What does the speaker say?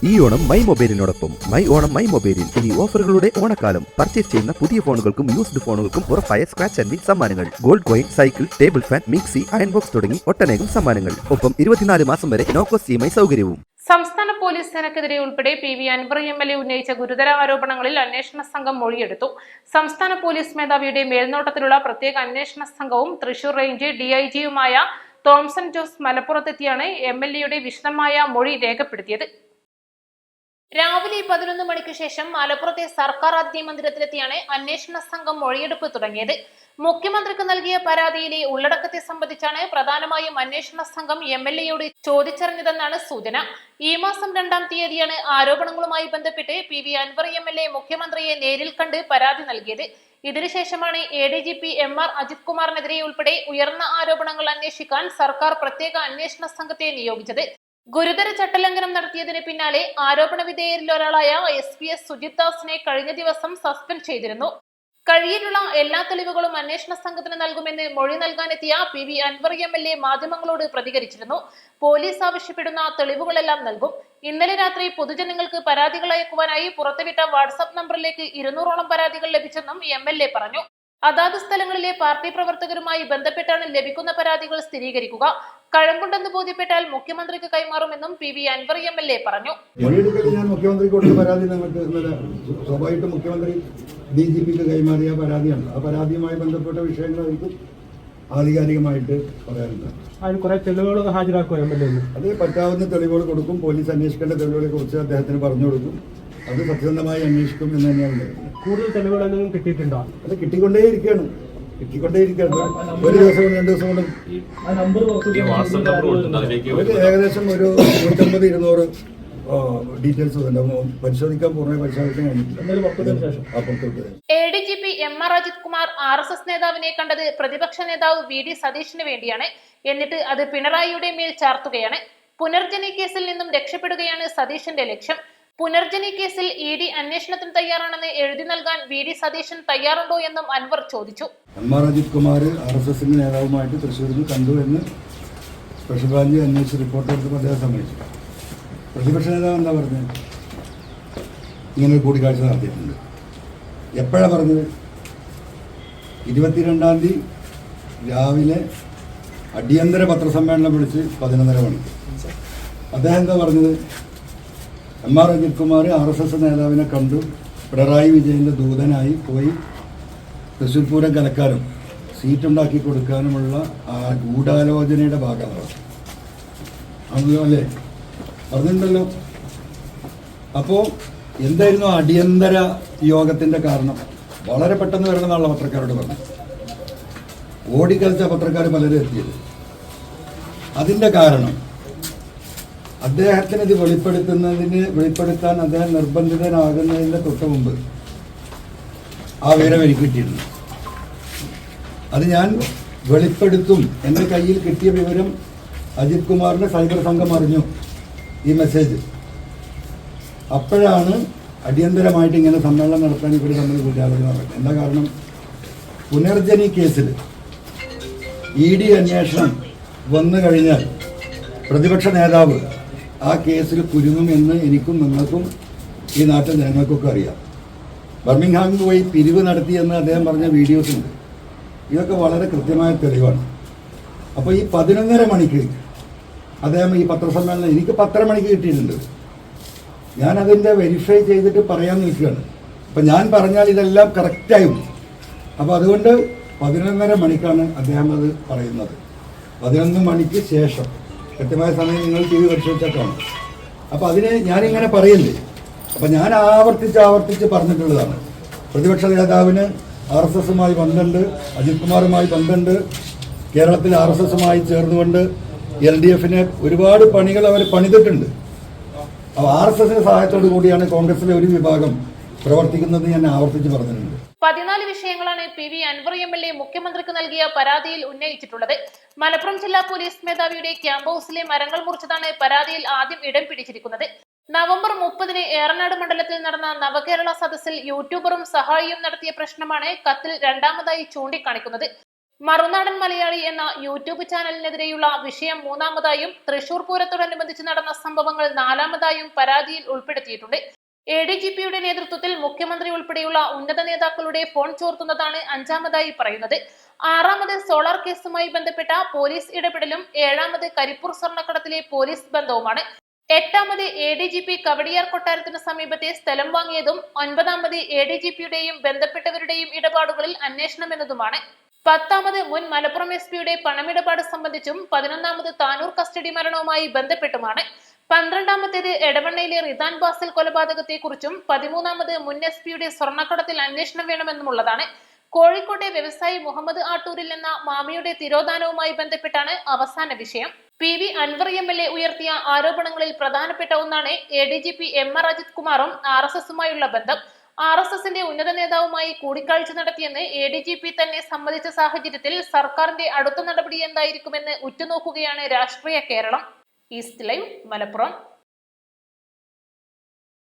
ഈ ഓണം മൈ മൊബൈലിനോടൊപ്പം my Onam my മൊബൈലിൽ ഇനി ഓഫറുകളുടെ ഓണക്കാലം. പർച്ചേസ് ചെയ്യുന്ന പുതിയ ഫോണുകൾക്കും യൂസ്ഡ് ഫോണുകൾക്കും ഉറപ്പായ സ്ക്രാച്ച് ആൻഡ് വിൻ സമ്മാനങ്ങൾ, gold coin, cycle, table fan, mixie, iron box തുടങ്ങി ഒട്ടനേകം സമ്മാനങ്ങൾ. ഒപ്പം 24 മാസം വരെ നോ കോസ്റ്റ് EMI സൗകര്യവും. സംസ്ഥാന പോലീസ് സേനക്കെതിരെ ഉൾപ്പെടെ PV അൻവർ MLA ഉന്നയിച്ച ഗുരുതര ആരോപണങ്ങളിൽ അന്വേഷണ സംഘം മൊഴിയെടുത്തു. സംസ്ഥാന പോലീസ് മേധാവിയുടെ മേൽനോട്ടത്തിലുള്ള പ്രത്യേക അന്വേഷണ സംഘവും തൃശൂർ റേഞ്ച് DIGയുമായ തോംസൺ ജോസ് മലപ്പുറത്തെത്തിയാണ് MLAയുടെ വിശദമായ മൊഴി രേഖപ്പെടുത്തിയത്. രാവിലെ 11 മണിക്ക് ശേഷം മലപ്പുറത്തെ സർക്കാർ ആദ്യ മന്ദിരത്തിലെത്തിയാണ് അന്വേഷണ സംഘം മൊഴിയെടുപ്പ് തുടങ്ങിയത്. മുഖ്യമന്ത്രിക്ക് നൽകിയ പരാതിയിലെ ഉള്ളടക്കത്തെ സംബന്ധിച്ചാണ് പ്രധാനമായും അന്വേഷണ സംഘം MLAയോട് ചോദിച്ചറിഞ്ഞതെന്നാണ് സൂചന. ഈ മാസം 2-ാം തീയതിയാണ് ആരോപണങ്ങളുമായി ബന്ധപ്പെട്ട് PV അൻവർ MLA മുഖ്യമന്ത്രിയെ നേരിൽ കണ്ട് പരാതി നൽകിയത്. ഇതിനുശേഷമാണ് ADGP MR അജിത് കുമാറിനെതിരെ ഉൾപ്പെടെ ഉയർന്ന ആരോപണങ്ങൾ അന്വേഷിക്കാൻ സർക്കാർ പ്രത്യേക അന്വേഷണ സംഘത്തെ നിയോഗിച്ചത്. ഗുരുതര ചട്ടലംഘനം നടത്തിയതിന് പിന്നാലെ ആരോപണ വിധേയരിൽ ഒരാളായ SPS സുജിത് ദാസിനെ കഴിഞ്ഞ ദിവസം സസ്പെൻഡ് ചെയ്തിരുന്നു. കഴിയിലുള്ള എല്ലാ തെളിവുകളും അന്വേഷണ സംഘത്തിന് നൽകുമെന്ന് മൊഴി നൽകാനെത്തിയ PV അൻവർ MLA മാധ്യമങ്ങളോട് പ്രതികരിച്ചിരുന്നു. പോലീസ് ആവശ്യപ്പെടുന്ന തെളിവുകളെല്ലാം നൽകും. ഇന്നലെ രാത്രി പൊതുജനങ്ങൾക്ക് പരാതികൾ അയക്കുവാനായി പുറത്തുവിട്ട വാട്സാപ്പ് നമ്പറിലേക്ക് 200ഓളം പരാതികൾ ലഭിച്ചെന്നും MLA പറഞ്ഞു. അതാത് സ്ഥലങ്ങളിലെ പാർട്ടി പ്രവർത്തകരുമായി ബന്ധപ്പെട്ടാണ് ലഭിക്കുന്ന പരാതികൾ സ്ഥിരീകരിക്കുക. കഴമ്പുണ്ടെന്ന് ബോധ്യപ്പെട്ടാൽ മുഖ്യമന്ത്രിക്ക് കൈമാറുമെന്നും PV അൻവർ MLA പറഞ്ഞു. ഞാൻ മുഖ്യമന്ത്രിക്ക് കൊടുത്ത പരാതി നിങ്ങൾക്ക് സ്വാഭാവികമായിട്ടും മുഖ്യമന്ത്രി DGPക്ക് കൈമാറിയ പരാതിയാണ്. ആ പരാതിയുമായി ബന്ധപ്പെട്ട വിഷയങ്ങളായിരിക്കും ആധികാരികമായിട്ട് പറയാനുണ്ട്. അതിന് കുറെ തെളിവുകൾ ഹാജരാക്കും MLA. അത് പറ്റാവുന്ന തെളിവുകൾ കൊടുക്കും. പോലീസ് അന്വേഷിക്കേണ്ട തെളിവുകളെ കുറിച്ച് അദ്ദേഹത്തിന് പറഞ്ഞു കൊടുക്കും. അത് സത്യസന്ധമായി അന്വേഷിക്കും എന്ന് തന്നെയാണ്. കൂടുതൽ തെളിവുകളൊന്നും കിട്ടിയിട്ടുണ്ടോ? അത് കിട്ടിക്കൊണ്ടേയിരിക്കുകയാണ്. ഒരു ദിവസം 2 ദിവസം കൊണ്ട് ഏകദേശം ഒരു 150-200 ഡീറ്റെയിൽസ് പരിശോധിക്കാൻ പൂർണ്ണമായി പരിശോധിക്കാൻ കഴിഞ്ഞിട്ടില്ല. ADGP MR Ajith Kumar RSS നേതാവിനെ കണ്ടത് പ്രതിപക്ഷ നേതാവ് VD സതീഷിന് വേണ്ടിയാണ്. എന്നിട്ട് അത് പിണറായിയുടെ മേൽ ചാർത്തുകയാണ്. പുനർജനി കേസിൽ നിന്നും രക്ഷപ്പെടുകയാണ് സതീഷിന്റെ ലക്ഷ്യം. പുനർജനി കേസിൽ ED അന്വേഷണത്തിന് തയ്യാറാണെന്ന് എഴുതി നൽകാൻ VD സതീശൻ തയ്യാറുണ്ടോ എന്നും അൻവർ ചോദിച്ചു. MR അജിത് കുമാർ RSSന്റെ നേതാവുമായിട്ട് തൃശ്ശൂരിൽ കണ്ടു എന്ന് സ്പെഷ്യൽ ബ്രാഞ്ച് അന്വേഷിച്ച് റിപ്പോർട്ട് എടുത്തപ്പോൾ അദ്ദേഹം സമ്മതിച്ചു. പ്രതിപക്ഷ നേതാവ് എന്താ പറഞ്ഞത്? ഇങ്ങനെ കൂടിക്കാഴ്ച നടത്തിയിട്ടുണ്ട്. എപ്പോഴാണ് പറഞ്ഞത്? 22-ാം തീയതി രാവിലെ അടിയന്തര പത്രസമ്മേളനം വിളിച്ച് 11:30 മണിക്ക്. അദ്ദേഹം എന്താ പറഞ്ഞത്? MR അജിത് കുമാർ RSS നേതാവിനെ കണ്ടു, പിണറായി വിജയന്റെ ദൂതനായി പോയി തൃശ്ശൂർ പൂരം കലക്കാനും സീറ്റുണ്ടാക്കി കൊടുക്കാനുമുള്ള ആ ഗൂഢാലോചനയുടെ ഭാഗമാണ് അല്ലേ പറഞ്ഞിട്ടുണ്ടല്ലോ. അപ്പോൾ എന്തായിരുന്നു അടിയന്തര യോഗത്തിന്റെ കാരണം? വളരെ പെട്ടെന്ന് വരണമെന്നുള്ള പത്രക്കാരോട് പറഞ്ഞു. ഓടിക്കളിച്ച പത്രക്കാർ പലരും എത്തിയത്. അതിന്റെ കാരണം അദ്ദേഹത്തിന് ഇത് വെളിപ്പെടുത്താൻ അദ്ദേഹം നിർബന്ധിതനാകുന്നതിന്റെ തൊട്ട് മുമ്പ് ആ വിവരം എനിക്ക് കിട്ടിയിരുന്നു. അത് ഞാൻ വെളിപ്പെടുത്തും. എൻ്റെ കയ്യിൽ കിട്ടിയ വിവരം അജിത് കുമാറിന്റെ സൈബർ സംഘം അറിഞ്ഞു ഈ മെസ്സേജ്. അപ്പോഴാണ് അടിയന്തരമായിട്ട് ഇങ്ങനെ സമ്മേളനം നടത്താൻ ഇവർ തമ്മിൽ കൂടിയാലോചന നടക്കുന്നത്. എന്താ കാരണം? പുനർജനി കേസിൽ ED അന്വേഷണം വന്നു കഴിഞ്ഞാൽ പ്രതിപക്ഷ നേതാവ് ആ കേസിൽ കുരുങ്ങുമെന്ന് എനിക്കും നിങ്ങൾക്കും ഈ നാട്ടിൽ ജനങ്ങൾക്കൊക്കെ അറിയാം. ബർമിംഗ്ഹാമിൽ പോയി പിരിവ് നടത്തിയെന്ന് അദ്ദേഹം പറഞ്ഞ വീഡിയോസ് ഉണ്ട്. ഇതൊക്കെ വളരെ കൃത്യമായ തെളിവാണ്. അപ്പോൾ ഈ 11:30 മണിക്ക് അദ്ദേഹം ഈ പത്രസമ്മേളനം എനിക്ക് 10:30 മണിക്ക് കിട്ടിയിട്ടുണ്ട്. ഞാനതിൻ്റെ വെരിഫൈ ചെയ്തിട്ട് പറയാൻ നിൽക്കുകയാണ്. അപ്പം ഞാൻ പറഞ്ഞാൽ ഇതെല്ലാം കറക്റ്റായും. അപ്പോൾ അതുകൊണ്ട് 11:30 മണിക്കാണ് അദ്ദേഹം അത് പറയുന്നത്. 11 മണിക്ക് ശേഷം കൃത്യമായ സമയം നിങ്ങൾ TV പരിശോധിച്ചിട്ടാണ്. അപ്പോൾ അതിന് ഞാനിങ്ങനെ പറയല്ലേ. അപ്പം ഞാൻ ആവർത്തിച്ച് പറഞ്ഞിട്ടുള്ളതാണ്. പ്രതിപക്ഷ നേതാവിന് RSSുമായി ബന്ധമുണ്ട്, അജിത് കുമാറുമായി ബന്ധമുണ്ട്. കേരളത്തിൽ RSSുമായി ചേർന്നുകൊണ്ട് LDFനെ ഒരുപാട് പണികൾ അവർ പണിതിട്ടുണ്ട്. അപ്പോൾ RSSന്റെ സഹായത്തോടു കൂടിയാണ് കോൺഗ്രസിലെ ഒരു വിഭാഗം പ്രവർത്തിക്കുന്നത് ഞാൻ ആവർത്തിച്ച് പറഞ്ഞിട്ടുണ്ട്. 14 വിഷയങ്ങളാണ് PV അൻവർ MLA മുഖ്യമന്ത്രിക്ക് നൽകിയ പരാതിയിൽ ഉന്നയിച്ചിട്ടുള്ളത്. മലപ്പുറം ജില്ലാ പോലീസ് മേധാവിയുടെ ക്യാമ്പ് ഹൌസിലെ മരങ്ങൾ മുറിച്ചതാണ് പരാതിയിൽ ആദ്യം ഇടം പിടിച്ചിരിക്കുന്നത്. നവംബർ 30-ന് ഏറനാട് മണ്ഡലത്തിൽ നടന്ന നവകേരള സദസ്സിൽ യൂട്യൂബറും സഹായിയും നടത്തിയ പ്രശ്നമാണ് കത്തിൽ രണ്ടാമതായി ചൂണ്ടിക്കാണിക്കുന്നത്. മറുനാടൻ മലയാളി എന്ന യൂട്യൂബ് ചാനലിനെതിരെയുള്ള വിഷയം മൂന്നാമതായും തൃശൂർ പൂരത്തോടനുബന്ധിച്ച് നടന്ന സംഭവങ്ങൾ നാലാമതായും പരാതിയിൽ ഉൾപ്പെടുത്തിയിട്ടുണ്ട്. ADGPയുടെ നേതൃത്വത്തിൽ മുഖ്യമന്ത്രി ഉൾപ്പെടെയുള്ള ഉന്നത നേതാക്കളുടെ ഫോൺ ചോർത്തുന്നതാണ് അഞ്ചാമതായി പറയുന്നത്. ആറാമത് സോളാർ കേസുമായി ബന്ധപ്പെട്ട പോലീസ് ഇടപെടലും ഏഴാമത് കരിപ്പൂർ സ്വർണ്ണക്കടത്തിലെ പോലീസ് ബന്ധവുമാണ്. എട്ടാമത് ADGP കവടിയാർ കൊട്ടാരത്തിന് സമീപത്തെ സ്ഥലം വാങ്ങിയതും ഒൻപതാമത് ADGPയുടെയും ബന്ധപ്പെട്ടവരുടെയും ഇടപാടുകളിൽ അന്വേഷണം എന്നതുമാണ്. പത്താമത് മുൻ മലപ്പുറം SP-യുടെ പണമിടപാട് സംബന്ധിച്ചും 11ാമത് താനൂർ കസ്റ്റഡി മരണവുമായി ബന്ധപ്പെട്ടുമാണ്. 12ാമത്തേത് എടവണ്ണയിലെ റിദാൻ ബാസിൽ കൊലപാതകത്തെക്കുറിച്ചും 13ാമത് മുൻ SP-യുടെ സ്വർണ്ണക്കടത്തിൽ അന്വേഷണം വേണമെന്നുമുള്ളതാണ്. കോഴിക്കോട്ടെ വ്യവസായി മുഹമ്മദ് ആട്ടൂരിൽ എന്ന മാമിയുടെ തിരോധാനവുമായി ബന്ധപ്പെട്ടാണ് അവസാന വിഷയം. PV അൻവർ MLA ഉയർത്തിയ ആരോപണങ്ങളിൽ പ്രധാനപ്പെട്ട ഒന്നാണ് ADGP MR അജിത് കുമാറും RSSുമായുള്ള ബന്ധം. RSSന്റെ ഉന്നത നേതാവുമായി കൂടിക്കാഴ്ച നടത്തിയെന്ന് ADGP തന്നെ സമ്മതിച്ച സാഹചര്യത്തിൽ സർക്കാരിന്റെ അടുത്ത നടപടി എന്തായിരിക്കുമെന്ന് ഉറ്റുനോക്കുകയാണ് രാഷ്ട്രീയ കേരളം. East live, Malappuram.